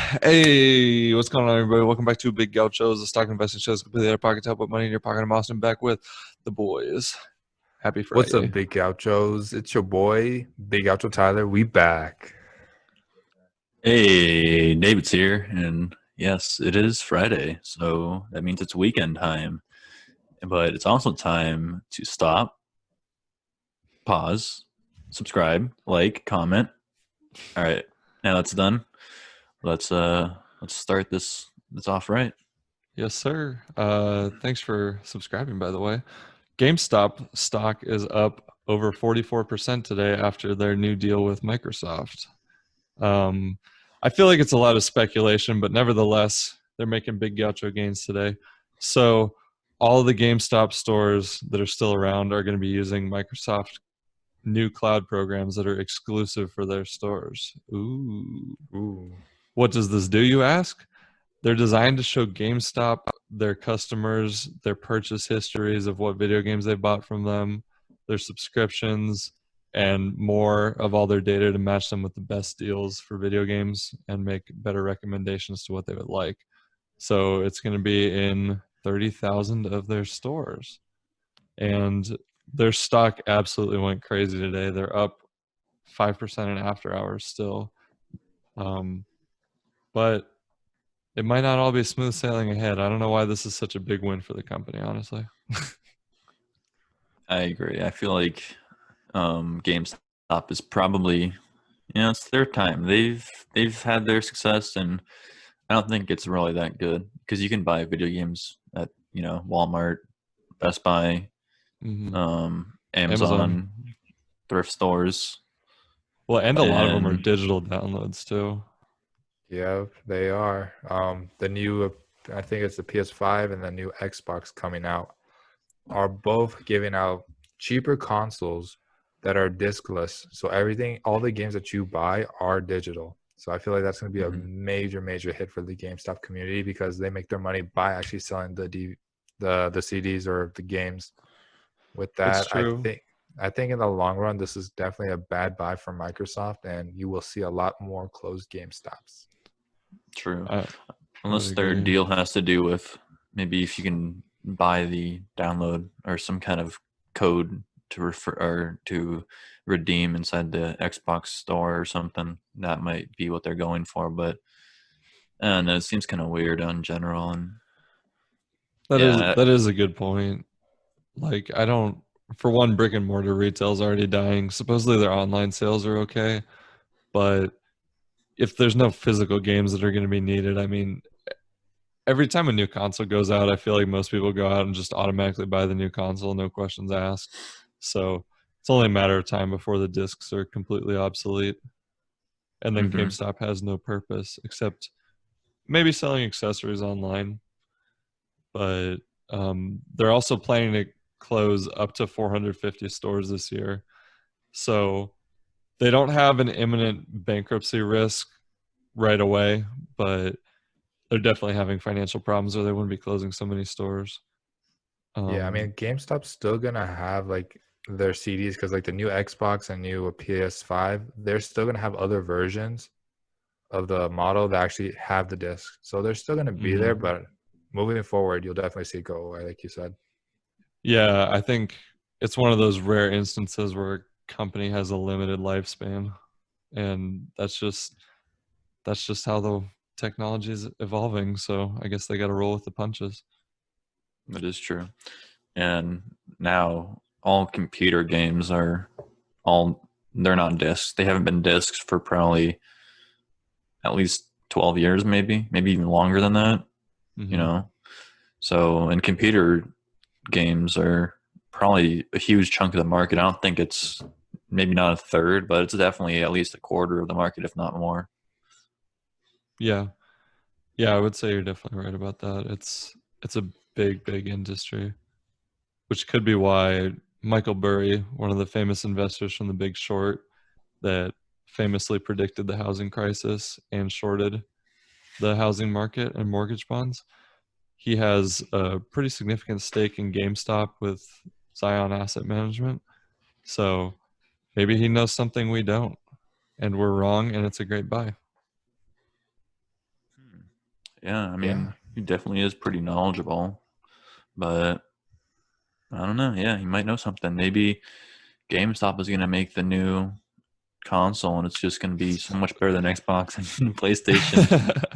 Hey, what's going on, everybody? Welcome back to Big Gauchos, the stock investing show. It's completely out of pocket to help put money in your pocket. I'm Austin, back with the boys. Happy What's up, Friday. Big Gauchos? It's your boy, Big Gaucho Tyler. We back. Hey, David's here, and yes, it is Friday, so that means it's weekend time. But it's also time to stop, pause, subscribe, like, comment. All right, now that's done. Let's start this off right. Yes, sir. Thanks for subscribing, by the way. GameStop stock is up over 44% today after their new deal with Microsoft. I feel like it's a lot of speculation, but nevertheless, they're making big gaucho gains today. So all the GameStop stores that are still around are going to be using Microsoft new cloud programs that are exclusive for their stores. Ooh. Ooh. What does this do, you ask? They're designed to show GameStop their customers, their purchase histories of what video games they bought from them, their subscriptions, and more of all their data to match them with the best deals for video games and make better recommendations to what they would like. So it's going to be in 30,000 of their stores. And their stock absolutely went crazy today. They're up 5% in after hours still. But it might not all be smooth sailing ahead. I don't know why this is such a big win for the company, honestly. I agree. I feel like GameStop is probably, it's their time. They've had their success, and I don't think it's really that good because you can buy video games at Walmart, Best Buy, Mm-hmm. Amazon. Amazon, thrift stores, Well, and a lot of them are and digital downloads too. Yeah, they are. The new, I think it's the PS5 and the new Xbox coming out are both giving out cheaper consoles that are diskless. So everything, all the games that you buy are digital. So I feel like that's going to be a Mhm. major hit for the GameStop community because they make their money by actually selling the CDs or the games. With It's that, true. I think in the long run, this is definitely a bad buy for Microsoft, and you will see a lot more closed GameStops. True. I would Unless their agree. deal has to do with maybe if you can buy the download or some kind of code to refer or to redeem inside the Xbox store or something, that might be what they're going for. But I don't know, it seems kind of weird in general. And yeah, That is a good point. Like, I don't, for one, brick and mortar retail is already dying. Supposedly their online sales are okay, but if there's no physical games that are going to be needed, I mean, every time a new console goes out, I feel like most people go out and just automatically buy the new console, no questions asked. So it's only a matter of time before the discs are completely obsolete. And then hmm GameStop has no purpose except maybe selling accessories online. But they're also planning to close up to 450 stores this year. So they don't have an imminent bankruptcy risk right away, but they're definitely having financial problems or they wouldn't be closing so many stores. Yeah, I Um, mean, GameStop's still gonna have like their CDs because like the new Xbox and new PS5, they're still gonna have other versions of the model that actually have the disc. So they're still gonna be there, mhm. but moving forward, you'll definitely see it go away, like you said. Yeah, I think it's one of those rare instances where a company has a limited lifespan, and that's just how the technology is evolving. So I guess they got to roll with the punches. that is true. And now all computer games are all they're not discs. They haven't been discs for probably at least 12 years, maybe even longer than that, you Hmm. know? So, and computer games are probably a huge chunk of the market. I don't think it's maybe not a third, but it's definitely at least a quarter of the market, if not more. Yeah, yeah, I would say you're definitely right about that. It's a big industry, which could be why Michael Burry, one of the famous investors from The Big Short, that famously predicted the housing crisis and shorted the housing market and mortgage bonds. He has a pretty significant stake in GameStop with Zion Asset Management. So maybe he knows something we don't, and we're wrong, and it's a great buy. Yeah, I mean, he definitely is pretty knowledgeable, but I don't know. Yeah, he might know something. Maybe GameStop is going to make the new console, and it's just going to be so much better than Xbox and PlayStation,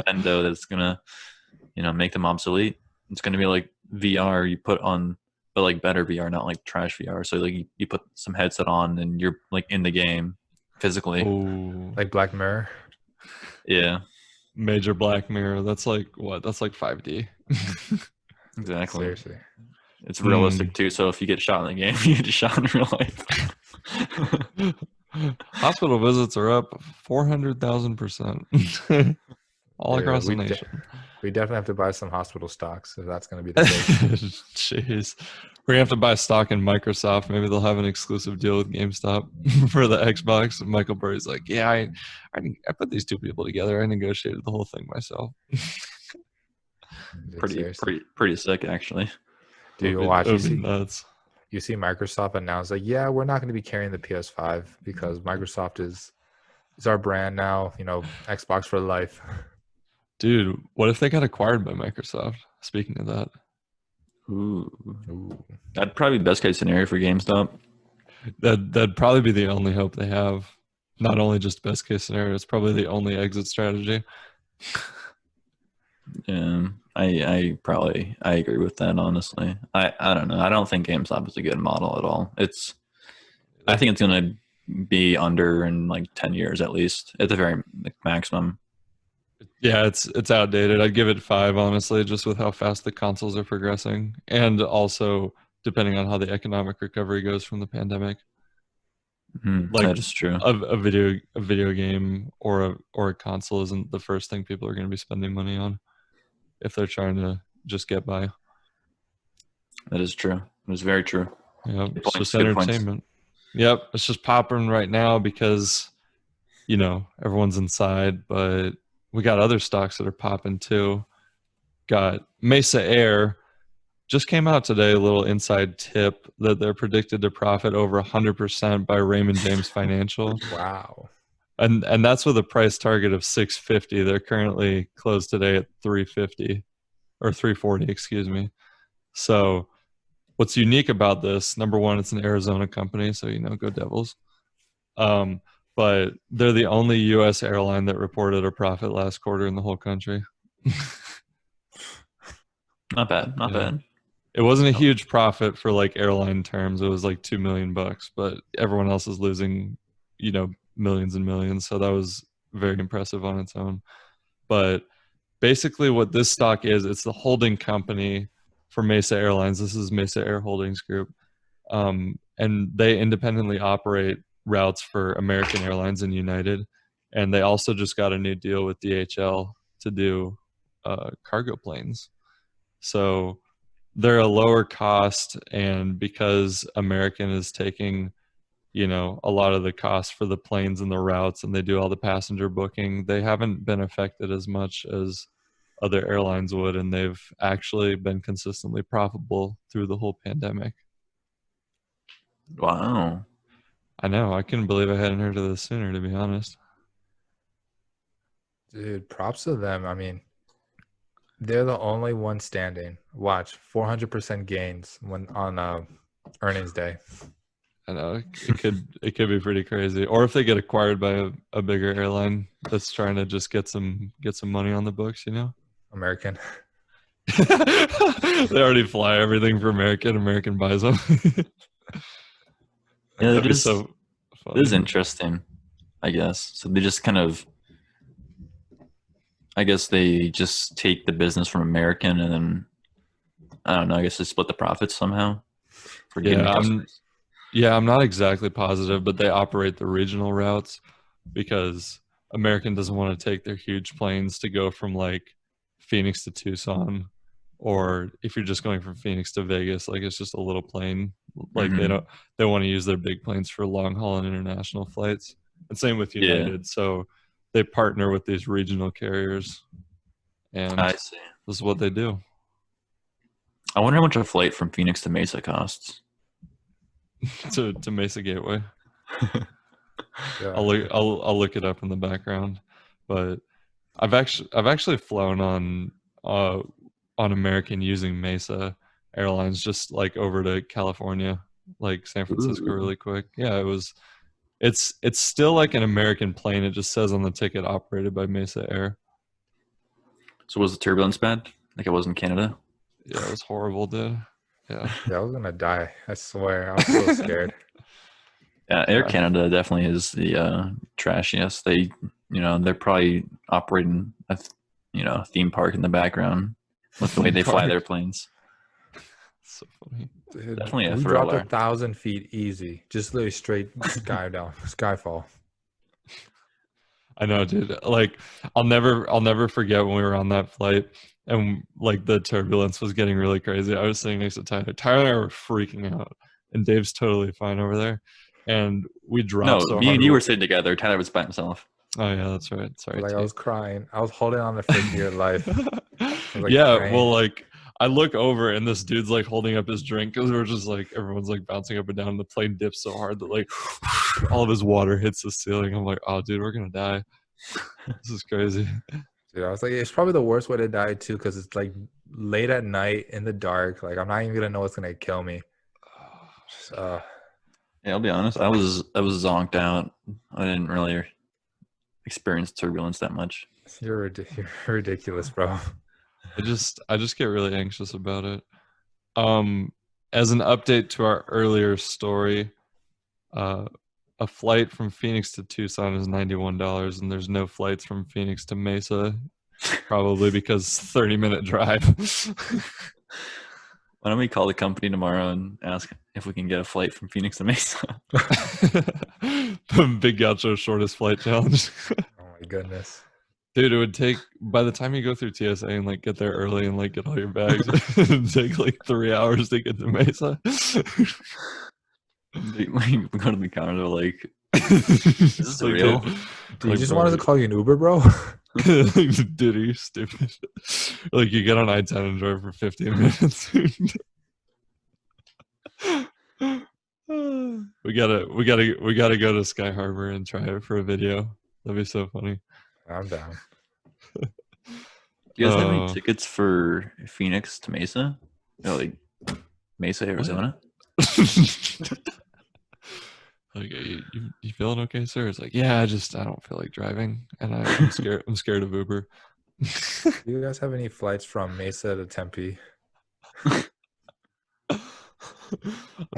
and Nintendo. That's going to, make them obsolete. It's going to be like VR you put on, but like better VR, not like trash VR. So like you put some headset on, and you're like in the game physically. Oh, Like Black Mirror. Yeah, major Black Mirror. That's like what? That's like 5D. exactly. Seriously. It's realistic too. So if you get shot in the game, you get shot in real life. Hospital visits are up 400,000% all Dude, across the nation. We definitely have to buy some hospital stocks if that's going to be the case. Jeez. We're going to have to buy stock in Microsoft. Maybe they'll have an exclusive deal with GameStop for the Xbox. And Michael Burry's like, yeah, I put these two people together. I negotiated the whole thing myself. Dude, pretty sick, actually. Dude, watch. You see, nuts. You see Microsoft announce like, yeah, we're not going to be carrying the PS5 because Microsoft is our brand now. Xbox for life. Dude, what if they got acquired by Microsoft? Speaking of that. Ooh. That'd probably be best case scenario for GameStop. That'd probably be the only hope they have. Not only just best case scenario, it's probably the only exit strategy. Yeah, I agree with that, honestly. I don't know. I don't think GameStop is a good model at all. I think it's gonna be under in like 10 years at least, at the very maximum. Yeah, it's outdated. I'd give it 5, honestly, just with how fast the consoles are progressing, and also depending on how the economic recovery goes from the pandemic. Like, that is true. A video game or a console isn't the first thing people are going to be spending money on if they're trying to just get by. That is true. It's very true. Yeah, it's just entertainment. Yep, it's just popping right now because everyone's inside, but we got other stocks that are popping too. Got Mesa Air, just came out today, a little inside tip that they're predicted to profit over 100% by Raymond James Financial. Wow. And that's with a price target of $650. They're currently closed today at $350 or $340, excuse me. So what's unique about this, number one, it's an Arizona company, so go Devils. But they're the only U.S. airline that reported a profit last quarter in the whole country. Not bad. Not bad. It wasn't a huge profit for like airline terms. It was like $2 million, but everyone else is losing, millions and millions. So that was very impressive on its own. But basically what this stock is, it's the holding company for Mesa Airlines. This is Mesa Air Holdings Group. And they independently operate routes for American Airlines and United. And they also just got a new deal with DHL to do cargo planes. So they're a lower cost, and because American is taking, a lot of the cost for the planes and the routes, and they do all the passenger booking, they haven't been affected as much as other airlines would, and they've actually been consistently profitable through the whole pandemic. Wow. I know. I couldn't believe I hadn't heard of this sooner, to be honest. Dude, props to them. I mean, they're the only one standing. Watch, 400% gains on earnings day. I know it could be pretty crazy. Or if they get acquired by a bigger airline that's trying to just get some money on the books, American. They already fly everything for American. American buys them. Yeah, it is interesting, I guess. So they just kind of, I guess they just take the business from American, and then I don't know. I guess they split the profits somehow. I'm not exactly positive, but they operate the regional routes because American doesn't want to take their huge planes to go from like Phoenix to Tucson, or if you're just going from Phoenix to Vegas, like it's just a little plane. Like they want to use their big planes for long haul and international flights. And same with United. Yeah. So they partner with these regional carriers, and I see. This is what they do. I wonder how much a flight from Phoenix to Mesa costs. to Mesa Gateway. Yeah. I'll look it up in the background, but I've actually flown on American using Mesa Airlines, just like over to California, like San Francisco, Ooh. really quick. Yeah, it's still like an American plane. It just says on the ticket operated by Mesa Air. So was the turbulence bad? Like it was in Canada? Yeah, it was horrible, dude. Yeah. Yeah, I was gonna die. I swear. I was so scared. Yeah, Air Yeah. Canada definitely is the trashiest. They're probably operating a theme park in the background with the way they fly their planes. So funny. Dude, Definitely a we dropped thriller. 1,000 feet easy. Just literally straight skyfall. I know, dude. Like, I'll never forget when we were on that flight and like the turbulence was getting really crazy. I was sitting next to Tyler. Tyler and I were freaking out, and Dave's totally fine over there. And we dropped No, so me hard. and you were sitting together. Tyler was by himself. Oh yeah, that's right. Sorry. Like T. I was crying. I was holding on to for dear life. like, Yeah, crying. well, like I look over and this dude's like holding up his drink because we're just like everyone's like bouncing up and down. The plane dips so hard that like all of his water hits the ceiling. I'm like, oh, dude, we're gonna die. This is crazy. Dude, I was like, it's probably the worst way to die too, because it's like late at night in the dark. Like I'm not even gonna know what's gonna kill me. Yeah, I'll be honest. I was zonked out. I didn't really experience turbulence that much. You're ridiculous, bro. I just get really anxious about it. As an update to our earlier story, a flight from Phoenix to Tucson is $91, and there's no flights from Phoenix to Mesa, probably because 30-minute drive. Why don't we call the company tomorrow and ask if we can get a flight from Phoenix to Mesa? The Big Gaucho shortest flight challenge. Oh my goodness. Dude, it would take, by the time you go through TSA and like get there early and like get all your bags, it would take like 3 hours to get to Mesa. We go to the counter, they're like, is this Like, real? Do you just want us to call you an Uber, bro? Dude, are you stupid? Like you get on I-10 and drive for 15 minutes. we gotta go to Sky Harbor and try it for a video. That'd be so funny. I'm down. Do you guys have any tickets for Phoenix to Mesa? No, like Mesa, Arizona? Like, you feeling okay, sir? It's like, yeah, I don't feel like driving, and I'm scared. I'm scared of Uber. Do you guys have any flights from Mesa to Tempe? I'm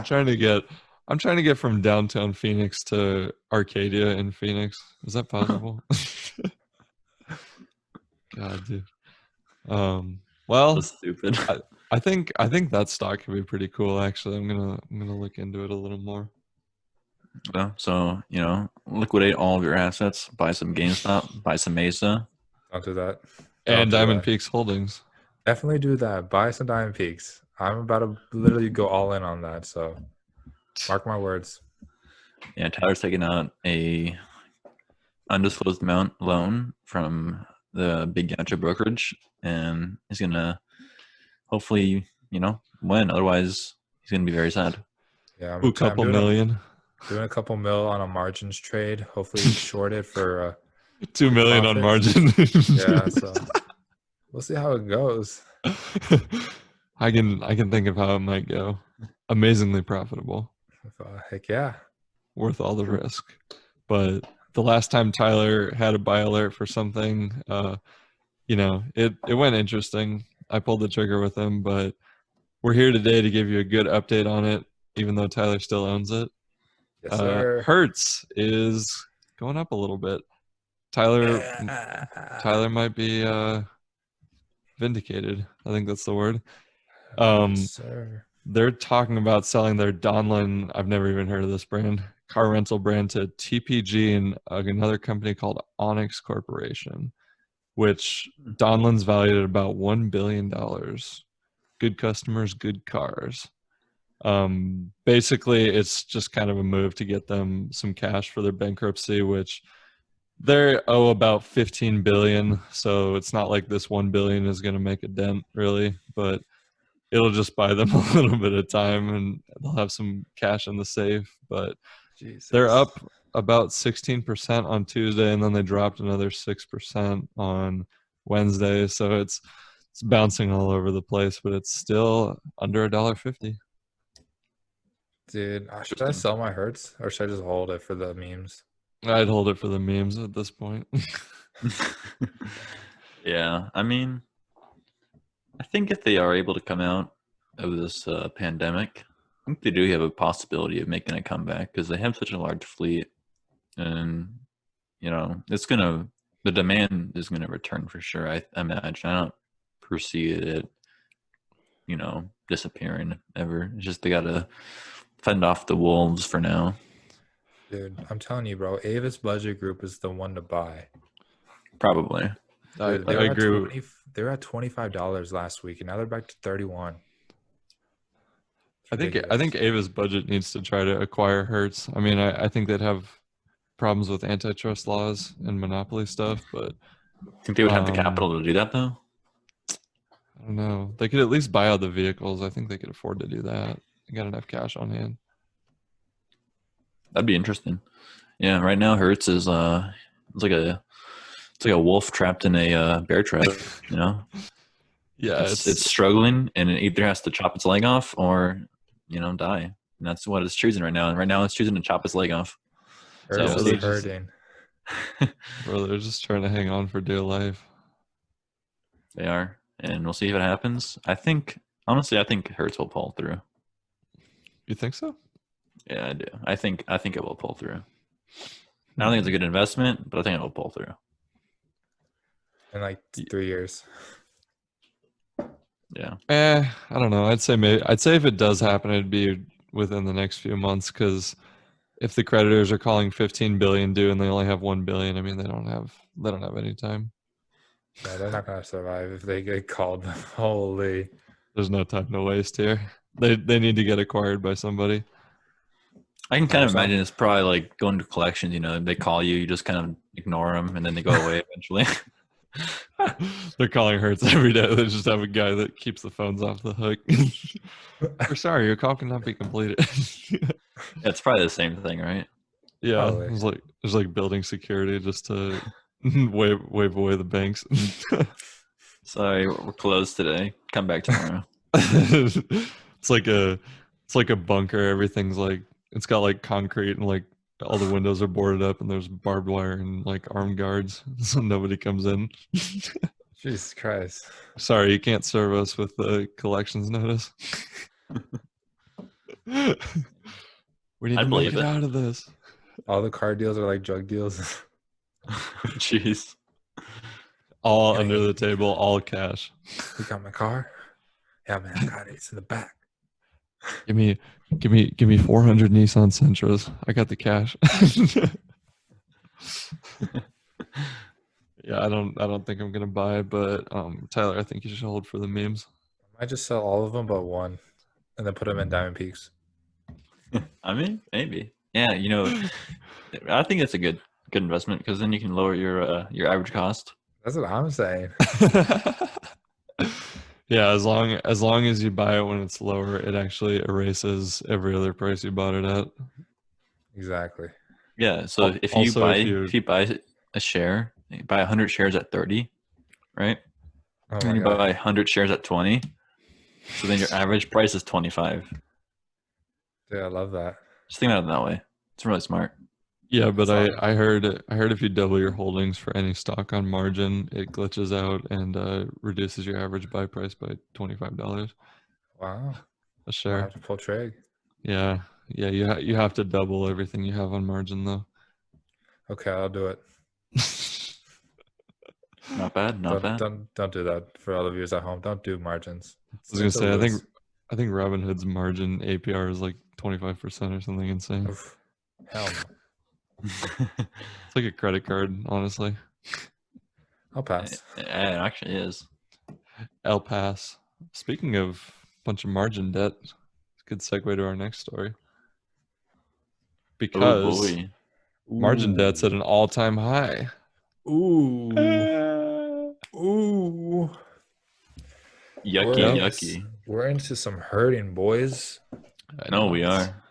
trying to get from downtown Phoenix to Arcadia in Phoenix. Is that possible? God, dude. Well, That's stupid. I think that stock could be pretty cool. Actually, I'm gonna look into it a little more. Yeah, so liquidate all of your assets, buy some GameStop, buy some Mesa. Don't do that. And do Diamond that. Peaks Holdings. Definitely do that. Buy some Diamond Peaks. I'm about to literally go all in on that. So mark my words. Yeah, Tyler's taking out a undisclosed amount loan from the Big Gaucho brokerage, and he's gonna hopefully win. Otherwise, he's gonna be very sad. Yeah, A couple million. Doing a couple mil on a margins trade. Hopefully short it for 2 million on profits. margin. Yeah, so we'll see how it goes. I can think of how it might go. Amazingly profitable. Heck yeah. Worth all the risk. But the last time Tyler had a buy alert for something, it went interesting. I pulled the trigger with him, but we're here today to give you a good update on it, even though Tyler still owns it. Yes, sir. Hertz is going up a little bit. Tyler might be vindicated. I think that's the word. Yes, sir. They're talking about selling their Donlen, I've never even heard of this brand, car rental brand, to TPG and another company called Onyx Corporation, which Donlen's valued at about $1 billion. Good customers, good cars. Basically, it's just kind of a move to get them some cash for their bankruptcy, which they owe about $15 billion. So it's not like this $1 billion is going to make a dent, really, but it'll just buy them a little bit of time, and they'll have some cash in the safe. But Jesus. they're up about 16% on Tuesday, and then they dropped another 6% on Wednesday. So it's bouncing all over the place, but it's still under $1.50. Dude, should I sell my Hertz or should I just hold it for the memes? I'd hold it for the memes at this point. Yeah, I mean, I think if they are able to come out of this pandemic, I think they do have a possibility of making a comeback because they have such a large fleet, and the demand is gonna return for sure. I imagine. I don't foresee it, disappearing ever. It's just they gotta fend off the wolves for now. Dude, I'm telling you, bro, Avis Budget Group is the one to buy. Probably. Dude, I agree. They were at $25 last week, and now they're back to 31. I think Ava's budget needs to try to acquire Hertz. I mean, I think they'd have problems with antitrust laws and monopoly stuff, but Think they would have the capital to do that though? I don't know. They could at least buy out the vehicles. I think they could afford to do that. They got enough cash on hand. That'd be interesting. Yeah, right now Hertz is it's like a wolf trapped in a bear trap, Yeah, it's struggling, and it either has to chop its leg off or die. And that's what it's choosing right now. And right now it's choosing to chop its leg off. Hertz So is hurting. Bro, they're just trying to hang on for dear life. They are, and we'll see if it happens. Honestly, I think Hertz will pull through. You think so? Yeah, I do. I think it will pull through. I don't think it's a good investment, but I think it will pull through. In like 3 years. Yeah. I don't know. I'd say if it does happen, it'd be within the next few months, because if the creditors are calling 15 billion due and they only have 1 billion, I mean, they don't have any time. Yeah, they're not gonna survive if they get called. Holy. There's no time to waste here. They need to get acquired by somebody. I can kind of imagine it's probably like going to collections. They call you, you just kind of ignore them, and then they go away eventually. They're calling Hertz every day. They just have a guy that keeps the phones off the hook. We're sorry, your call cannot be completed. It's probably the same thing, right? Yeah, there's like building security just to wave away the banks. Sorry, we're closed today. Come back tomorrow. It's like a bunker. Everything's like, it's got like concrete, and like all the windows are boarded up, and there's barbed wire and like armed guards, so nobody comes in. Jesus Christ. Sorry, you can't serve us with the collections notice. We need to make it out of this. All the car deals are like drug deals. Jeez. All under the table, all cash. You got my car? Yeah, man, I got it. It's in the back. Give me 400 Nissan Sentras. I got the cash. Yeah, I don't think I'm gonna buy, but Tyler, I think you should hold for the memes. I might just sell all of them but one, and then put them in Diamond Peaks. I mean, maybe. Yeah, I think it's a good investment, because then you can lower your average cost. That's what I'm saying. Yeah, as long as you buy it when it's lower, it actually erases every other price you bought it at. Exactly. Yeah. So if you buy a share, you buy 100 shares at 30, right? Oh and you buy 100 shares at 20. So then your average price is 25. Yeah, I love that. Just think about it that way. It's really smart. Yeah, but I heard if you double your holdings for any stock on margin, it glitches out and reduces your average buy price by $25. Wow. A share. I have to pull trig. Yeah. You have to double everything you have on margin though. Okay, I'll do it. Not bad. Don't do that for all the viewers at home. Don't do margins. I was gonna say, I think Robinhood's margin APR is like 25% or something insane. Oof. Hell no. It's like a credit card, honestly. I'll pass. It actually is. I'll pass. Speaking of a bunch of margin debt, it's a good segue to our next story. Because margin debt's at an all-time high. Ooh. Ooh. Yucky. We're into some hurting, boys. No, we are.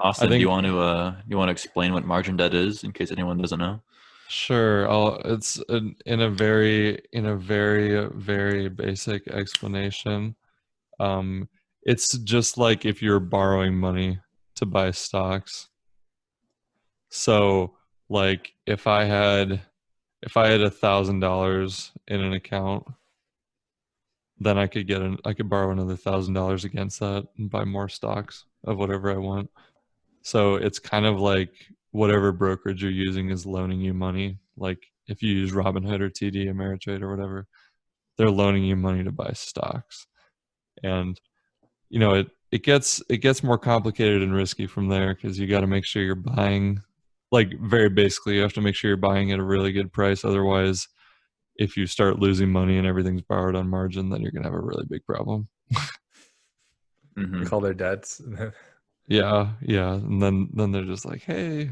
Austin, think, do you want to explain what margin debt is in case anyone doesn't know? sure. It's in a very basic explanation. It's just like if you're borrowing money to buy stocks. So, like, if I had $1,000 in an account, then I could borrow another $1,000 against that and buy more stocks of whatever I want. So it's kind of like whatever brokerage you're using is loaning you money. Like if you use Robinhood or TD Ameritrade or whatever, they're loaning you money to buy stocks. And it gets more complicated and risky from there because you got to make sure you're buying, like very basically you have to make sure you're buying at a really good price. Otherwise, if you start losing money and everything's borrowed on margin, then you're gonna have a really big problem. They call their debts. Yeah. And then they're just like, hey,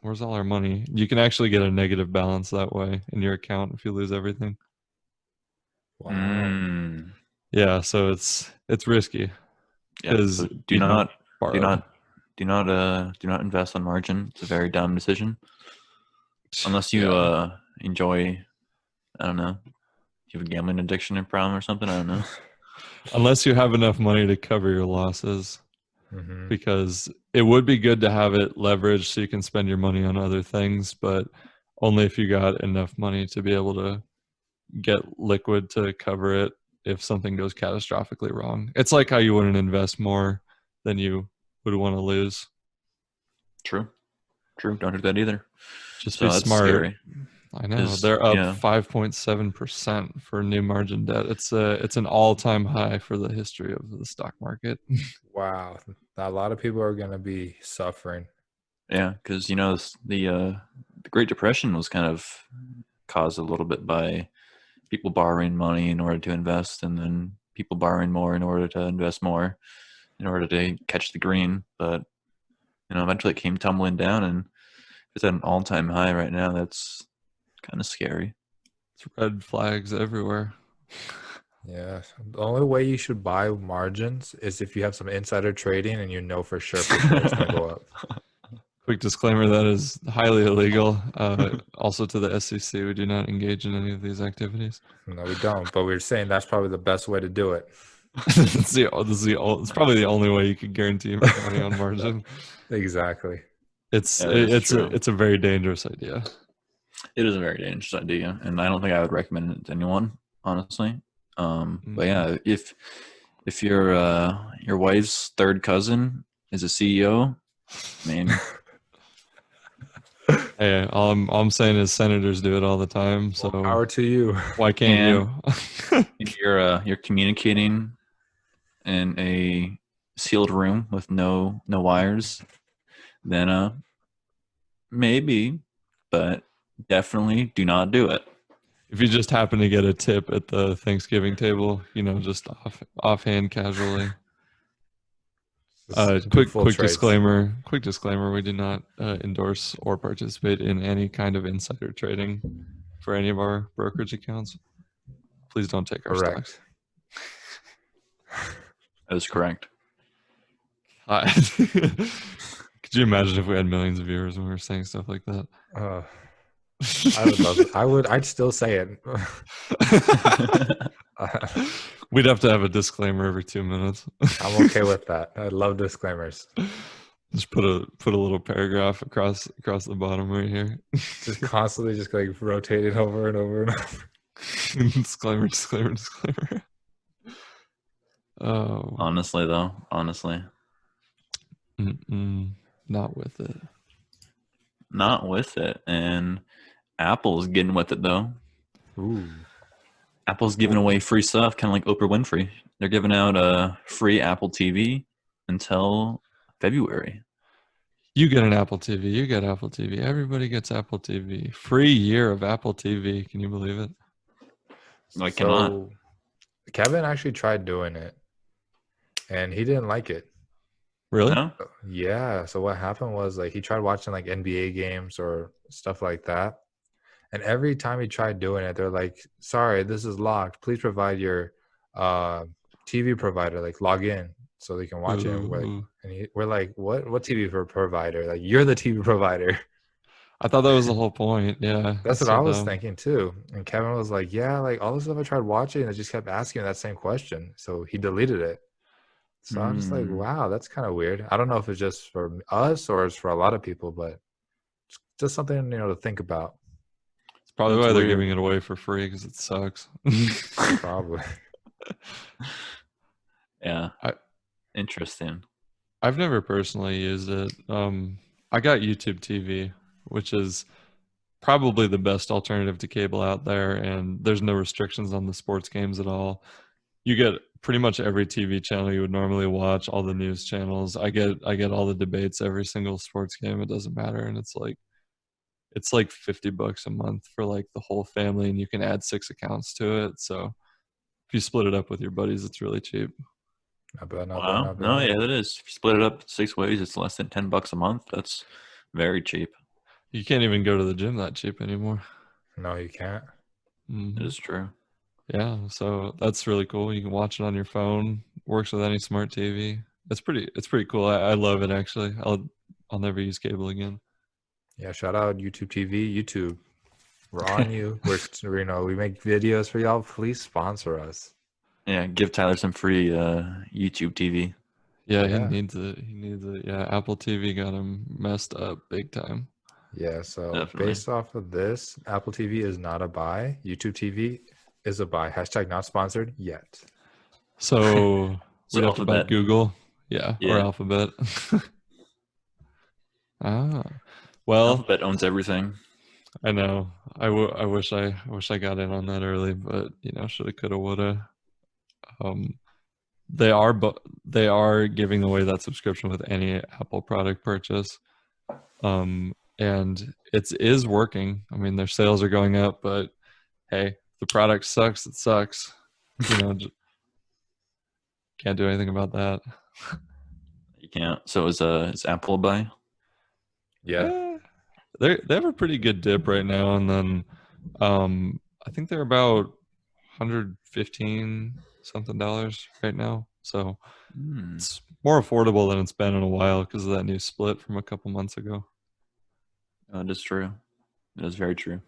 where's all our money? You can actually get a negative balance that way in your account if you lose everything. Wow. Yeah, so it's risky. Yeah, so do not invest on margin. It's a very dumb decision. Unless you enjoy, I don't know, you have a gambling addiction or problem or something. I don't know. Unless you have enough money to cover your losses. Mm-hmm. Because it would be good to have it leveraged so you can spend your money on other things, but only if you got enough money to be able to get liquid to cover it if something goes catastrophically wrong. It's like how you wouldn't invest more than you would want to lose. True. Don't do that either. Just be smart. Scary. I know they're up 5.7% for new margin debt. It's an all-time high for the history of the stock market. Wow, a lot of people are going to be suffering. Yeah, because the Great Depression was kind of caused a little bit by people borrowing money in order to invest, and then people borrowing more in order to invest more, in order to catch the green. But eventually it came tumbling down, and it's at an all-time high right now. That's kind of scary. It's red flags everywhere. Yeah. The only way you should buy margins is if you have some insider trading and you know for sure it's going to go up. Quick disclaimer, that is highly illegal. Also to the SEC, we do not engage in any of these activities. No, we don't. But we're saying that's probably the best way to do it. It's probably the only way you could guarantee money on margin. Exactly. It's a very dangerous idea. It is a very dangerous idea, and I don't think I would recommend it to anyone, honestly. But yeah, if your wife's third cousin is a CEO, I mean, hey, all I'm saying is senators do it all the time. So power to you. Why can't you? If you're communicating in a sealed room with no wires, then maybe, but definitely do not do it. If you just happen to get a tip at the Thanksgiving table, just offhand, casually. Quick disclaimer. We do not endorse or participate in any kind of insider trading for any of our brokerage accounts. Please don't take our stocks. That is correct. Could you imagine if we had millions of viewers and we were saying stuff like that? I would love it. I'd still say it. We'd have to have a disclaimer every 2 minutes. I'm okay with that. I love disclaimers. Just put a little paragraph across the bottom right here. Just constantly just like rotating over and over and over. Disclaimer. Oh. Honestly. Not with it. Not with it. And Apple's getting with it though. Ooh. Apple's giving away free stuff, kind of like Oprah Winfrey. They're giving out a free Apple TV until February. You get an Apple TV. You get Apple TV. Everybody gets Apple TV. Free year of Apple TV. Can you believe it? I cannot. Kevin actually tried doing it, and he didn't like it. Really? No? Yeah. So what happened was he tried watching NBA games or stuff like that. And every time he tried doing it, they're like, sorry, this is locked. Please provide your TV provider, log in. so they can watch it. Ooh. We're like, what TV provider? Like, you're the TV provider. I thought that was the whole point. Yeah, That's what so I was dumb. thinking too. And Kevin was like, yeah, like all the stuff I tried watching, I just kept asking that same question. So he deleted it. So I'm just like, wow, that's kind of weird. I don't know if it's just for us or it's for a lot of people, but it's just something, to think about. It's probably That's why they're weird. giving it away for free because it sucks. Probably. Yeah. I- Interesting. I've never personally used it. I got YouTube TV, which is probably the best alternative to cable out there, and there's no restrictions on the sports games at all. You get pretty much every TV channel you would normally watch, all the news channels. I get all the debates, every single sports game. It doesn't matter, and it's like $50 a month for like the whole family, and you can add 6 accounts to it. So if you split it up with your buddies, it's really cheap. Not bad, not bad, Wow. not No, bad. yeah, that is. If you split it up 6 ways, it's less than $10 a month. That's very cheap. You can't even go to the gym that cheap anymore. No, you can't. Mhm. It is true. Yeah, so that's really cool. You can watch it on your phone. Works with any smart TV. It's pretty cool. I love it actually. I'll never use cable again. Yeah, shout out YouTube TV. YouTube, we're on you. We make videos for y'all. Please sponsor us. Yeah, give Tyler some free YouTube TV. Yeah, Yeah. he needs it. Yeah, Apple TV got him messed up big time. Yeah, so Definitely. based off of this, Apple TV is not a buy. YouTube TV is a buy. # not sponsored yet. So So we'd have to buy Alphabet. Google. Yeah, or Yeah. Alphabet. Well, Alphabet owns everything. I know. I wish I got in on that early, but shoulda, coulda, woulda. They are giving away that subscription with any Apple product purchase, and it is working. I mean, their sales are going up, but hey, if the product sucks, it sucks. Can't do anything about that. You can't. So is Apple a buy? Yeah. They have a pretty good dip right now, and then I think they're about $115 something right now. So it's more affordable than it's been in a while because of that new split from a couple months ago. That is true. That is very true.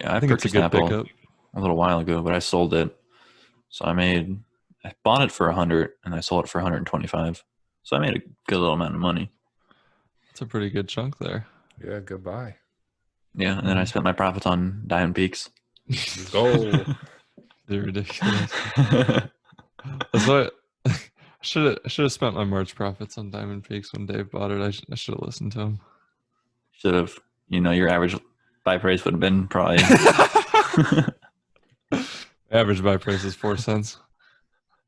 Yeah, I think it's a purchased good Apple pickup. a little while ago, but I sold it. So I bought it for 100 and I sold it for 125. So I made a good little amount of money. It's a pretty good chunk there. Yeah, goodbye. Yeah, and then I spent my profits on Diamond Peaks. Go. They're ridiculous. That's what I should have spent my March profits on Diamond Peaks when Dave bought it. I should have listened to him. Should have, your average buy price would have been probably. Average buy price is 4 cents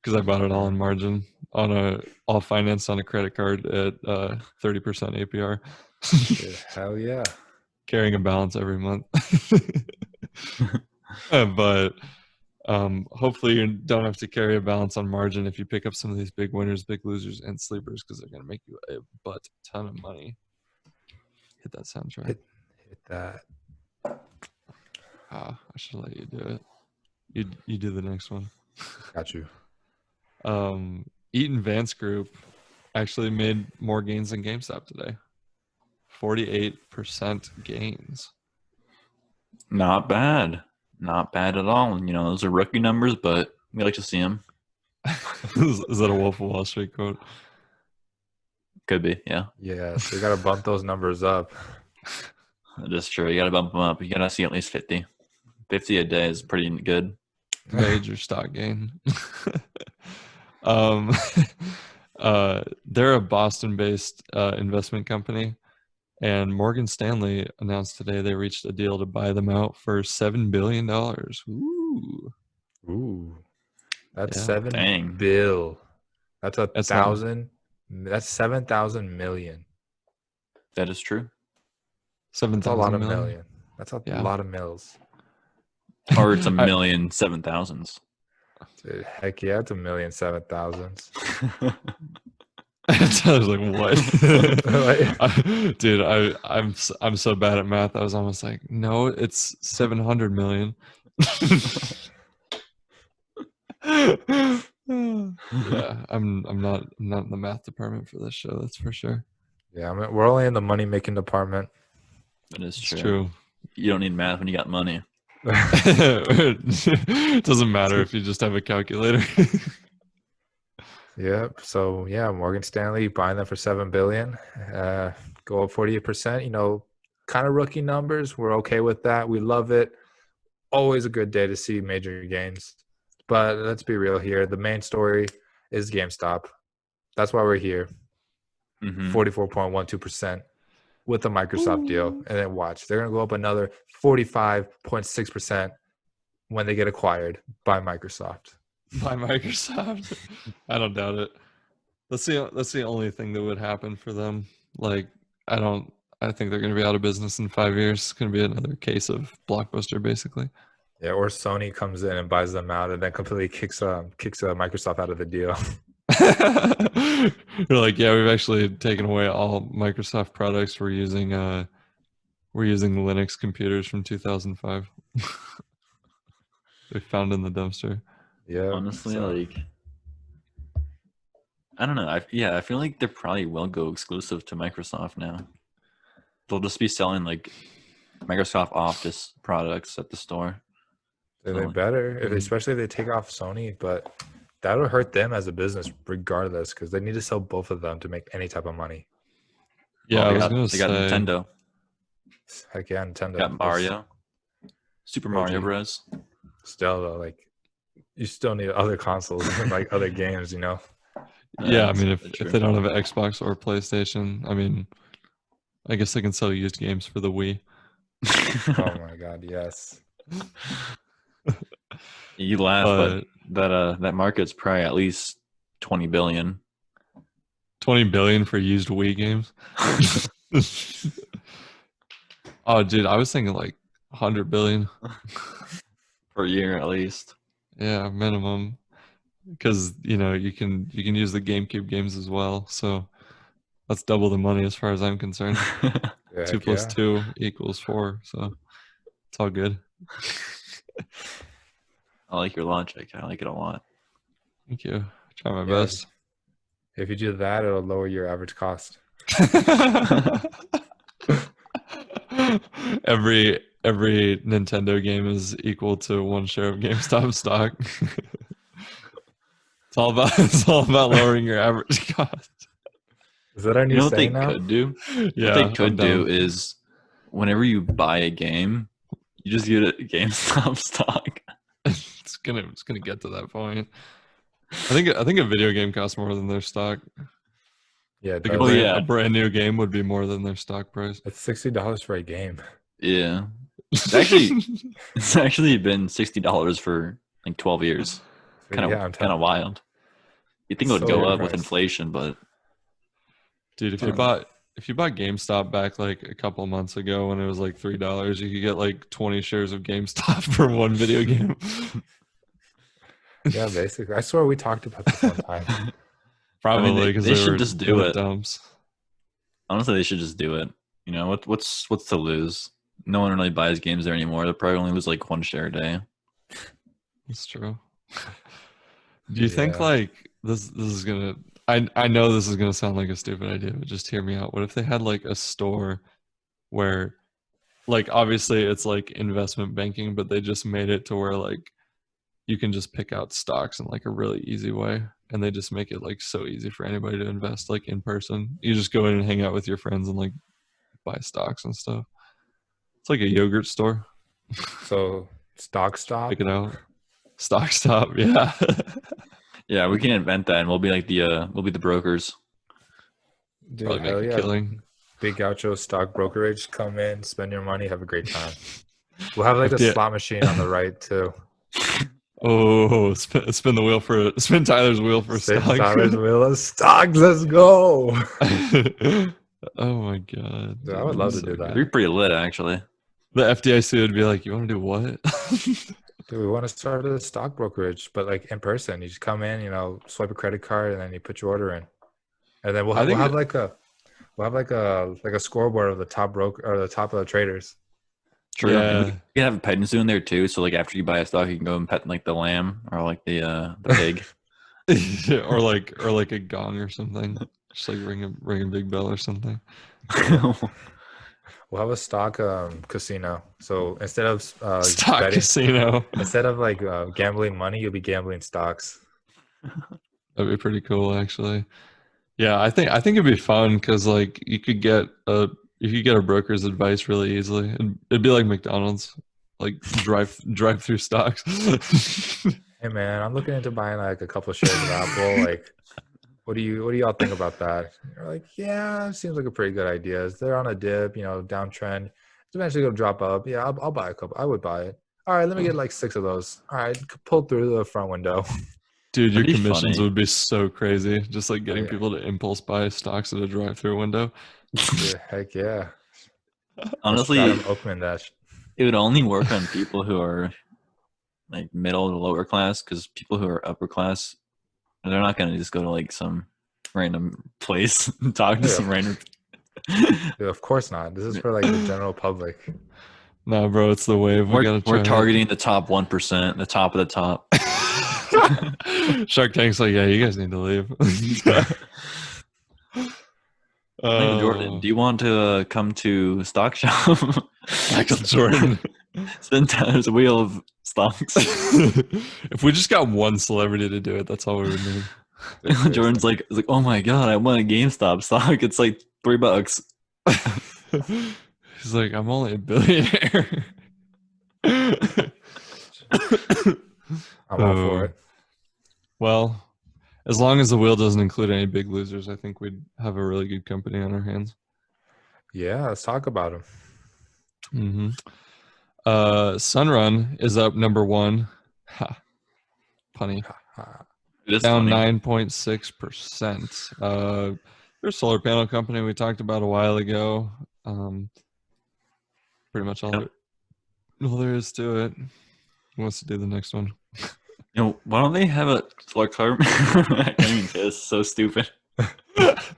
because I bought it all on margin all financed on a credit card at 30% APR. Yeah, hell yeah. Carrying a balance every month. But hopefully you don't have to carry a balance on margin if you pick up some of these big winners, big losers, and sleepers because they're going to make you a butt ton of money. Hit that soundtrack. Hit that. I should let you do it. You do the next one. Got you. Eaton Vance Group actually made more gains than GameStop today. 48% gains. Not bad. Not bad at all. Those are rookie numbers, but we like to see them. Is that a Wolf of Wall Street quote? Could be, yeah. Yeah, so you got to bump those numbers up. That's true. You got to bump them up. You got to see at least 50. 50 a day is pretty good. Major stock gain. They're a Boston-based investment company, and Morgan Stanley announced today they reached a deal to buy them out for $7 billion. Ooh. That's Yeah. 7 Dang. bill. That's a That's thousand. That's 7,000 million. That is true. That's a 7,000 lot of million. million. That's a Yeah. lot of mills. Or it's 1,000,007,000s. Dude, heck yeah, it's 1,007,000s. I was like, what? Like- Dude, I'm so bad at math. I was almost like, no, it's 700 million. Yeah, I'm not in the math department for this show. That's for sure. Yeah, I mean, we're only in the money making department. That is It's true. true. You don't need math when you got money. It doesn't matter if you just have a calculator. Yep. So yeah, Morgan Stanley buying them for $7 billion, go up 48%. You know, kind of rookie numbers. We're okay with that. We love it. Always a good day to see major gains. But let's be real here. The main story is GameStop. That's why we're here. 44.12% with the Microsoft deal, and then watch, they're gonna go up another 45.6% when they get acquired by Microsoft. By Microsoft. I don't doubt it. That's the only thing that would happen for them. Like, I think they're going to be out of business in 5 years. It's going to be another case of Blockbuster, basically. Yeah, or Sony comes in and buys them out and then completely kicks Microsoft out of the deal. They're like, yeah, we've actually taken away all Microsoft products. We're using Linux computers from 2005. We found in the dumpster. Yeah. Honestly, like, I don't know. I feel like they probably will go exclusive to Microsoft now. They'll just be selling like Microsoft Office products at the store. They better, especially if they take off Sony, but that'll hurt them as a business regardless because they need to sell both of them to make any type of money. Yeah, Well, I was going to they say. got Nintendo. Heck yeah, Nintendo. They got Mario. Super Mario OG. Bros. Still, though, like, you still need other consoles and like other games, you know? Yeah, I mean, if they don't have an Xbox or PlayStation, I mean, I guess they can sell used games for the Wii. Oh my god, yes. You laugh, but that market's probably at least 20 billion. 20 billion for used Wii games. Oh, dude, I was thinking like 100 billion Per year at least. Yeah, minimum. Because you can use the GameCube games as well, so that's double the money as far as I'm concerned. 2 plus 2 equals 4, so it's all good. I like your logic. I like it a lot. Thank you. I try my best. If you do that, it'll lower your average cost. Every Nintendo game is equal to 1 share of GameStop stock. It's all about lowering your average cost. Is that our new what they saying now? could do? Yeah, what they could do is whenever you buy a game, you just get a GameStop stock. It's gonna get to that point. I think a video game costs more than their stock. Yeah, Like a brand new game would be more than their stock price. It's $60 for a game. Yeah, it's actually been $60 for like 12 years. Kind of wild. You think it would go up with inflation, but dude, if you bought GameStop back like a couple months ago when it was like $3, you could get like 20 shares of GameStop for 1 video game. Yeah, basically. I swear we talked about this one time. Probably because they should just do it. Dumps. Honestly, they should just do it. You know what's to lose? No one really buys games there anymore. They'll probably only lose like 1 share a day. That's true. Do you think like this is gonna? I know this is gonna sound like a stupid idea, but just hear me out. What if they had like a store where, like, obviously it's like investment banking, but they just made it to where like you can just pick out stocks in like a really easy way, and they just make it like so easy for anybody to invest like in person. You just go in and hang out with your friends and like buy stocks and stuff. It's like a yogurt store. So StockStop. Pick it out. StockStop, yeah. Yeah, we can invent that, and we'll be like we'll be the brokers. Dude, Probably make a killing. Big Gaucho stock brokerage. Come in, spend your money, have a great time. We'll have like a slot machine on the right too. Oh, spin the wheel spin Tyler's wheel for stock. Tyler's wheel of stocks. Let's go. Oh my god. Dude, I would love to do that. It'd be pretty lit, actually. The FDIC would be like, "You want to do what?" Dude, we want to start a stock brokerage, but like in person. You just come in, swipe a credit card, and then you put your order in, and then we'll have like a scoreboard of the top broker or the top of the traders. True. Yeah. We can have a petting zoo in there too. So like after you buy a stock, you can go and pet like the lamb or like the pig. or like a gong or something. Just like ring a big bell or something. We'll have a stock casino. So instead of Stock betting, casino. instead of like gambling money, you'll be gambling stocks. That'd be pretty cool, actually. Yeah, I think it'd be fun because like you could get a broker's advice really easily. It'd be like McDonald's, like drive through stocks. Hey man, I'm looking into buying like a couple of shares of Apple. Like, what do y'all think about that? You're like, yeah, it seems like a pretty good idea. They're on a dip, downtrend. It's eventually gonna drop up. Yeah, I'll buy a couple. I would buy it. All right, let me get like 6 of those. All right, pull through the front window. Dude, your That'd be commissions funny. would be so crazy. Just like getting yeah. people to impulse buy stocks at a drive-through window. Yeah, heck yeah. Honestly, Start 'em opening that. it would only work on people who are like middle to lower class, because people who are upper class, they're not going to just go to like some random place and talk to Yeah. some random. Dude, of course not. This is for like the general public. Nah, bro, it's the wave. We gotta try We're it. targeting the top 1%, the top of the top. Shark Tank's like, yeah, you guys need to leave. Michael Jordan, do you want to come to Stock Shop? Michael Jordan. Spend time as a wheel of stocks. If we just got one celebrity to do it, that's all we would need. Jordan's like, oh my god, I want a GameStop stock. It's like $3. He's like, I'm only a billionaire. I'm all for it. Well, as long as the wheel doesn't include any big losers, I think we'd have a really good company on our hands. Yeah, let's talk about them. Mm-hmm. Sunrun is up number 1. Ha. Punny. It is Down funny. 9.6%. They're a solar panel company we talked about a while ago. Pretty much all there is to it. Who wants to do the next one? Why don't they have a solar car? I can't even say this. So stupid. Go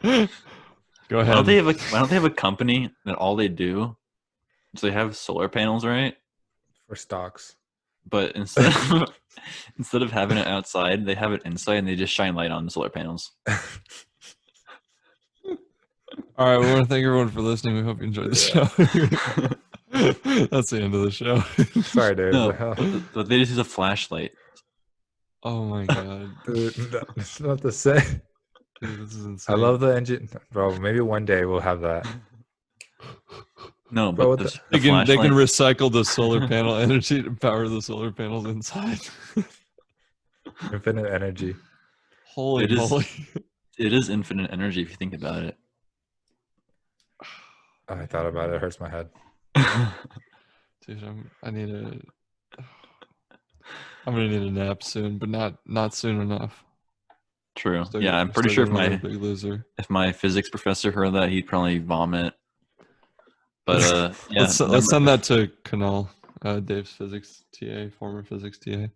ahead. Why don't they have a company that all they do is they have solar panels, right? For stocks. But instead of having it outside, they have it inside, and they just shine light on the solar panels. All right, we want to thank everyone for listening. We hope you enjoyed the show. That's the end of the show. Sorry, dude. No, but they just use a flashlight. Oh my god. Dude, that's not the same. Dude, this is insane. I love the engine. Bro, maybe one day we'll have that. No, Bro, but they can recycle the solar panel energy to power the solar panels inside. Infinite energy. Holy moly. It is infinite energy if you think about it. I thought about it. It hurts my head. Dude, I'm gonna need a nap soon, but not soon enough. True. I'm pretty sure if my physics professor heard that, he'd probably vomit. But yeah, let's send that to Canal, Dave's physics TA, former physics TA.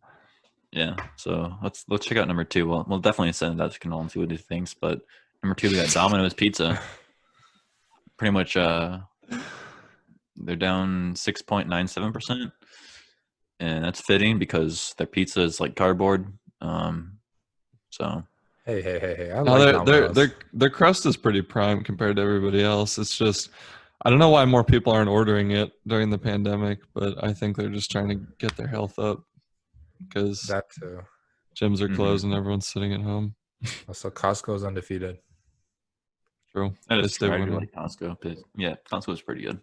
Yeah, so let's check out number 2. We'll definitely send that to Canal and see what he thinks. But number 2, we got Domino's Pizza. Pretty much, they're down 6.97%, and that's fitting because their pizza is like cardboard. So. Hey! I like Domino's. Their crust is pretty prime compared to everybody else. It's just, I don't know why more people aren't ordering it during the pandemic, but I think they're just trying to get their health up because that too. Gyms are closed and everyone's sitting at home. Also, Costco's undefeated. True. I just really like Costco, but yeah, Costco's pretty good.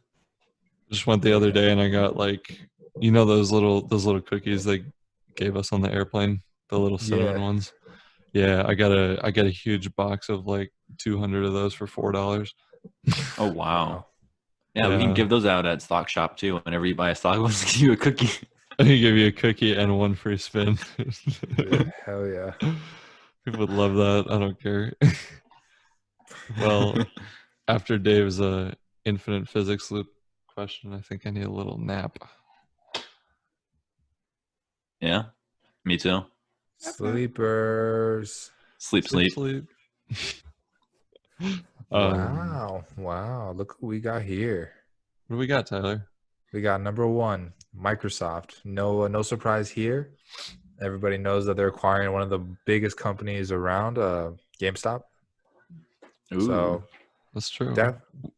Just went the other day and I got like, those little cookies they gave us on the airplane, the little cinnamon ones. Yeah, I got a huge box of like 200 of those for $4. Oh wow! Yeah, we can give those out at Stock Shop too. Whenever you buy a stock, we'll just give you a cookie. I can give you a cookie and 1 free spin. Dude, hell yeah! People would love that. I don't care. Well, after Dave's infinite physics loop question, I think I need a little nap. Yeah, me too. Sleepers. Sleep. Wow! Look who we got here. What do we got, Tyler? We got number 1, Microsoft. No surprise here. Everybody knows that they're acquiring one of the biggest companies around, GameStop. Ooh. So That's true.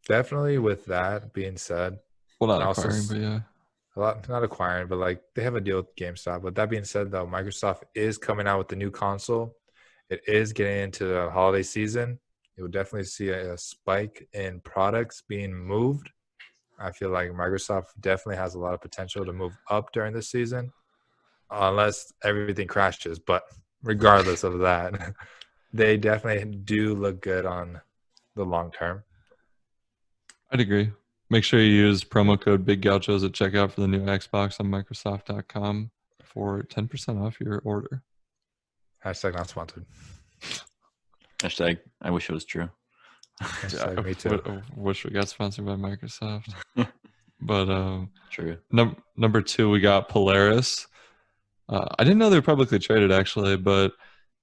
definitely with that being said, Well, not and also acquiring, but yeah. a lot, not acquiring, but like they have a deal with GameStop. But that being said, though, Microsoft is coming out with the new console. It is getting into the holiday season. You will definitely see a spike in products being moved. I feel like Microsoft definitely has a lot of potential to move up during this season, unless everything crashes. But regardless of that, they definitely do look good on the long term. I'd agree. Make sure you use promo code Big Gauchos at checkout for the new Xbox on Microsoft.com for 10% off your order. Hashtag not sponsored. Hashtag I wish it was true. Hashtag me too. Wish we got sponsored by Microsoft. But True. number 2, we got Polaris. I didn't know they were publicly traded actually, but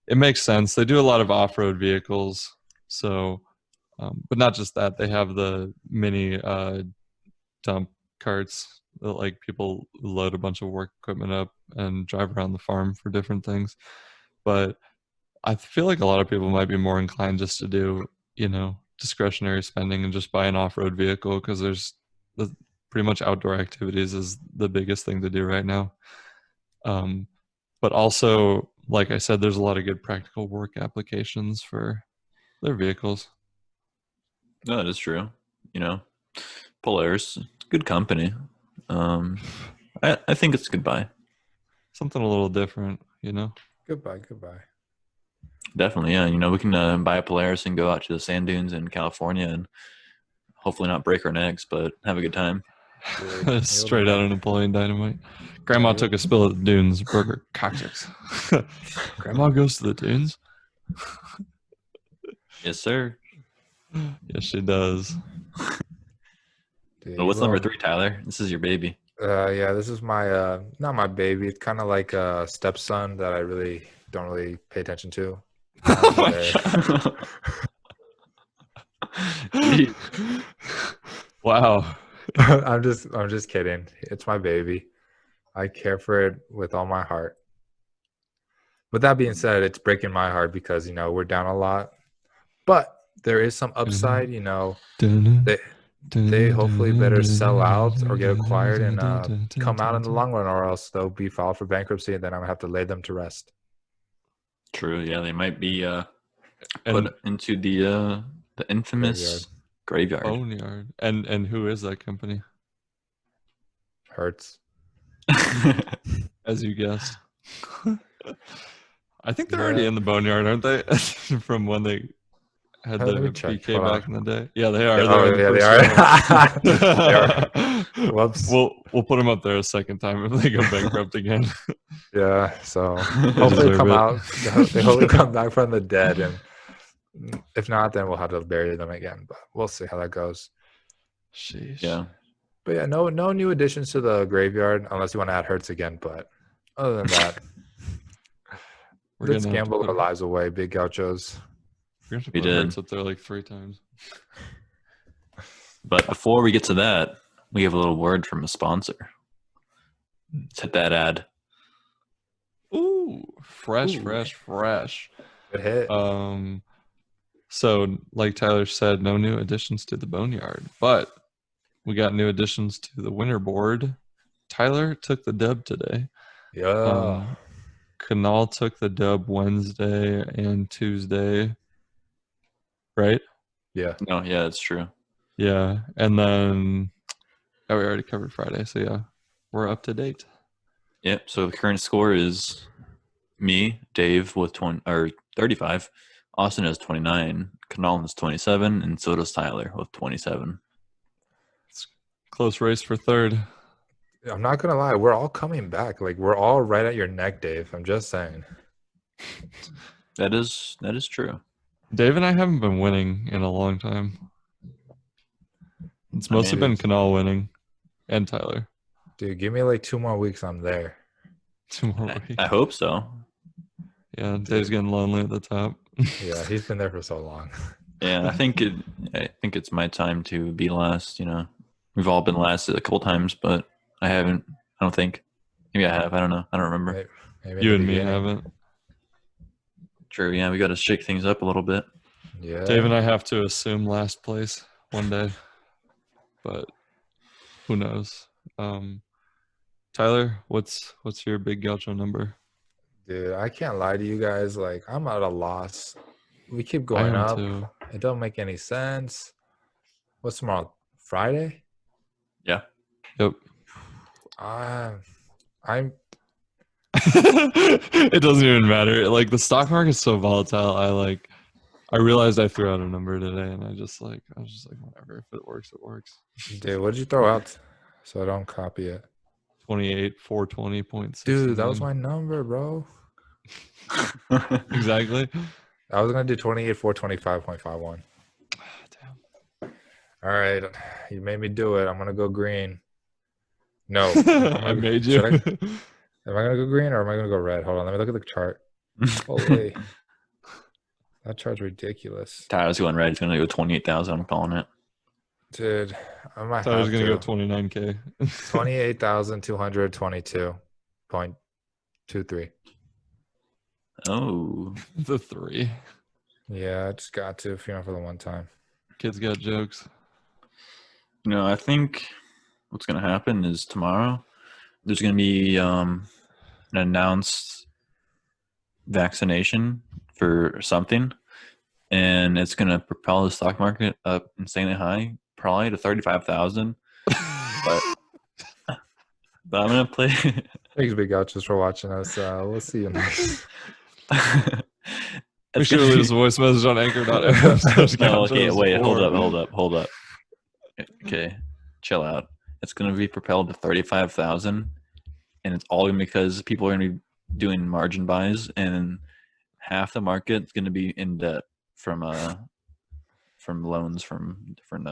it makes sense. They do a lot of off-road vehicles. So, but not just that. They have the mini dump carts that like people load a bunch of work equipment up and drive around the farm for different things. But I feel like a lot of people might be more inclined just to do, discretionary spending and just buy an off-road vehicle because there's pretty much outdoor activities is the biggest thing to do right now. But also, like I said, there's a lot of good practical work applications for their vehicles. No, that is true. Polaris, good company. I think it's goodbye. Something a little different, Goodbye. Definitely, yeah. We can buy a Polaris and go out to the sand dunes in California and hopefully not break our necks, but have a good time. Dude, Straight out of Napoleon Dynamite. Grandma took a spill at the dunes, broke her coccyx. Grandma goes to the dunes? Yes, sir. Yes, she does. Dude, Well, what's number 3, Tyler? This is your baby. Yeah, this is my not my baby. It's kind of like a stepson that I really don't really pay attention to. Wow. I'm just kidding. It's my baby. I care for it with all my heart. With that being said, it's breaking my heart because we're down a lot. But there is some upside, they hopefully better sell out or get acquired and come out in the long run, or else they'll be filed for bankruptcy, and then I'm gonna have to lay them to rest. True. Yeah, they might be put into the infamous graveyard. Boneyard. And who is that company? Hertz. As you guessed. I think they're already in the boneyard, aren't they? From when they had the PK back in the day. Yeah, they are. They are. Whoops. We'll put them up there a second time if they go bankrupt again. Yeah, so hopefully come out. They hopefully come back from the dead, and if not, then we'll have to bury them again. But we'll see how that goes. Sheesh. Yeah. But yeah, no new additions to the graveyard unless you want to add Hertz again. But other than that, let's gamble our lives away, big gauchos. We did. Hertz up there like 3 times. But before we get to that, we have a little word from a sponsor. Let's hit that ad. Ooh, fresh. Good hit. So like Tyler said, no new additions to the boneyard, but we got new additions to the winter board. Tyler took the dub today. Yeah. Canal took the dub Wednesday and Tuesday. Right? Yeah. No, yeah, it's true. Yeah. And then we already covered Friday, so yeah. We're up to date. Yep. So the current score is me, Dave, with 35. Austin has 29. Canal has 27, and so does Tyler with 27. It's a close race for third. I'm not gonna lie, we're all coming back. Like we're all right at your neck, Dave. I'm just saying. That is true. Dave and I haven't been winning in a long time. It's mostly been Canal winning and Tyler. Dude, give me like 2 more weeks. I'm there. 2 more weeks. I hope so. Yeah, Dave's getting lonely at the top. Yeah, he's been there for so long. Yeah, I think it's my time to be last. We've all been last a couple times, but I haven't. I don't think. Maybe I have. I don't know. I don't remember. Maybe in You the and me beginning. haven't. True. Yeah, we got to shake things up a little bit. Yeah. Dave and I have to assume last place one day, but who knows? Tyler, what's your big gaucho number? Dude, I can't lie to you guys. Like, I'm at a loss. We keep I going am up. too. It don't make any sense. What's tomorrow? Friday? Yeah. Yep. I'm It doesn't even matter. Like the stock market's so volatile. I realized I threw out a number today, and I was just like, whatever. If it works, it works. dude, what did you throw out so I don't copy it? 28,420.6. Dude, that was my number, bro. Exactly. I was gonna do 28,425.51. Damn. All right, you made me do it. I'm gonna go green. No, I made you. Am I gonna go green or am I gonna go red? Hold on, let me look at the chart. Holy, that chart's ridiculous, Tyler's going red. He's going to go 28,000. I'm calling it. dude. I might Tyler's have gonna go to. 29K. 28,222.23. Oh. The 3. Yeah, I just got to, for the one time. Kids got jokes. I think what's going to happen is tomorrow there's going to be an announced vaccination for something, and it's going to propel the stock market up insanely high, probably to 35,000. But I'm going to play. Thanks, Big Gauchos, for watching us. We'll see you next. Make sure to leave us a voice message on anchor.fm. No, okay, wait, hold up. Okay, chill out. It's going to be propelled to 35,000, and it's all because people are going to be doing margin buys, and half the market is going to be in debt from loans from different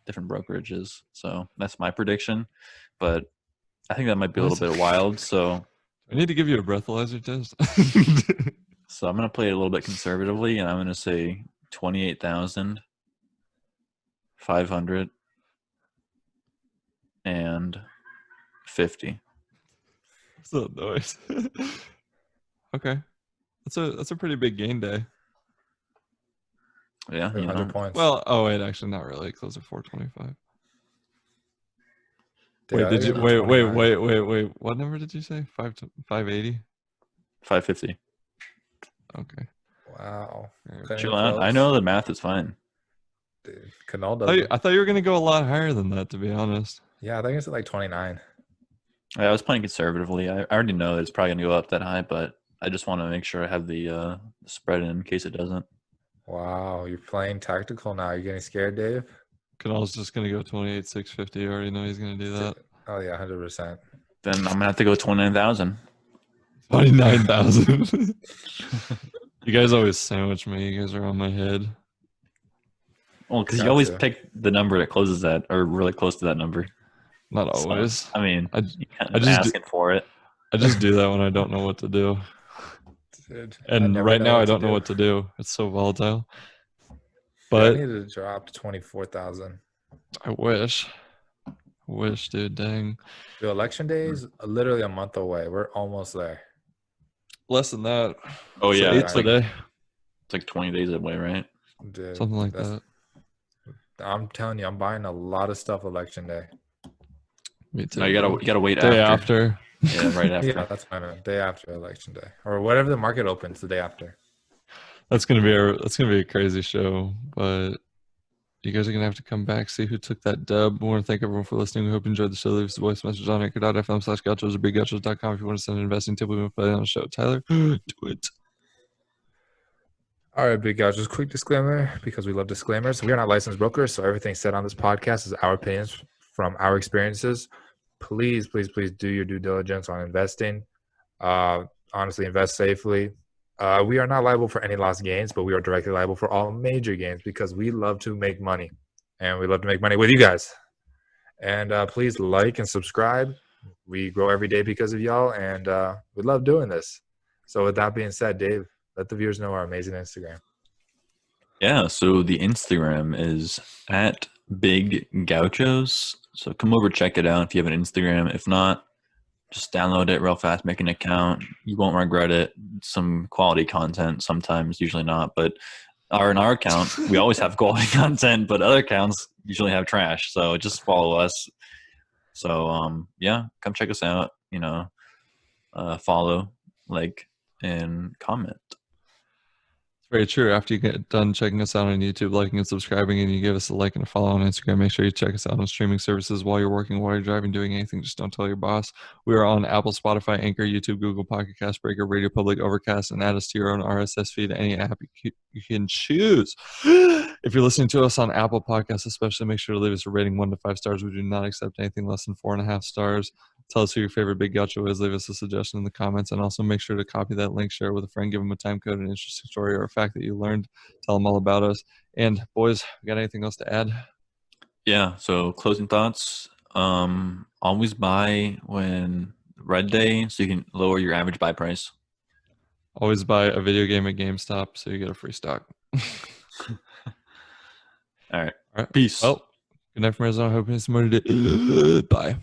brokerages. So that's my prediction, but I think that might be a little bit wild. So I need to give you a breathalyzer test. So I'm going to play it a little bit conservatively, and I'm going to say 28,550. What's that noise? Okay, that's a pretty big gain day. Yeah, 100 points. Well, oh wait, actually not really. Close at 425. Dude, Wait, I did think you it's wait? 29. Wait. What number did you say? 580. 550. Okay. Wow. Chill out. I know the math is fine. Dude, Canal does. I thought you were gonna go a lot higher than that, to be honest. Yeah, I think it's at like 29. I was playing conservatively. I already know that it's probably going to go up that high, but I just want to make sure I have the spread in case it doesn't. Wow, you're playing tactical now. You're getting scared, Dave? Canal's just gonna go 28,650. I already know he's gonna do that. Oh yeah, 100%. Then I'm going to have to go 29,000. 29,000. You guys always sandwich me. You guys are on my head. Well, because you Got always to. pick the number that closes that, or really close to that number. Not So, always. I mean, I you kind I of just asking for it. I just do that when I don't know what to do. Dude, And never right know now what I to don't know do. what to do. It's so volatile. Dude, But I need to drop to 24,000. I wish. Dude, dang. The election day is literally a month away. We're almost there. Less than that. Oh, It's yeah. 8 It's like, today. it's like 20 days away, right? Dude, Something like that. I'm telling you, I'm buying a lot of stuff election day. Me too. No, you gotta wait day after. after. Yeah, right after. Yeah, that's what I meant. Day after election day, or whatever the market opens the day after. That's gonna be a crazy show, but you guys are gonna have to come back, see who took that dub. We want to thank everyone for listening. We hope you enjoyed the show. Leave us a voice message on anchor.fm/gauchos or biggauchos.com if you want to send an investing tip. We want to play it on the show. Tyler, do it. All right, big guys, just a quick disclaimer because we love disclaimers. We are not licensed brokers, so everything said on this podcast is our opinions from our experiences. Please, please, please do your due diligence on investing. Honestly, invest safely. We are not liable for any lost gains, but we are directly liable for all major gains because we love to make money, and we love to make money with you guys. And please like and subscribe. We grow every day because of y'all, and we love doing this. So with that being said, Dave, let the viewers know our amazing Instagram. Yeah, so the Instagram is at Big Gauchos. So come over, check it out if you have an Instagram. If not, just download it real fast, make an account. You won't regret it. Some quality content sometimes, usually not. But in our account, we always have quality content, but other accounts usually have trash. So just follow us. So yeah, come check us out. Follow, like, and comment. Very true. After you get done checking us out on YouTube, liking and subscribing, and you give us a like and a follow on Instagram, make sure you check us out on streaming services while you're working, while you're driving, doing anything. Just don't tell your boss. We are on Apple, Spotify, Anchor, YouTube, Google, Pocket Cast, Breaker, Radio Public, Overcast, and add us to your own RSS feed, any app you can choose. If you're listening to us on Apple Podcasts, especially, make sure to leave us a rating 1 to 5 stars. We do not accept anything less than 4.5 stars. Tell us who your favorite Big Gaucho is. Leave us a suggestion in the comments, and also make sure to copy that link, share it with a friend, give them a time code, an interesting story, or a fact that you learned. Tell them all about us. And boys, got anything else to add? Yeah. So closing thoughts. Always buy when red day, so you can lower your average buy price. Always buy a video game at GameStop so you get a free stock. All right. All right. Peace. Well, good night from Arizona. Hope you have some more to do. Bye.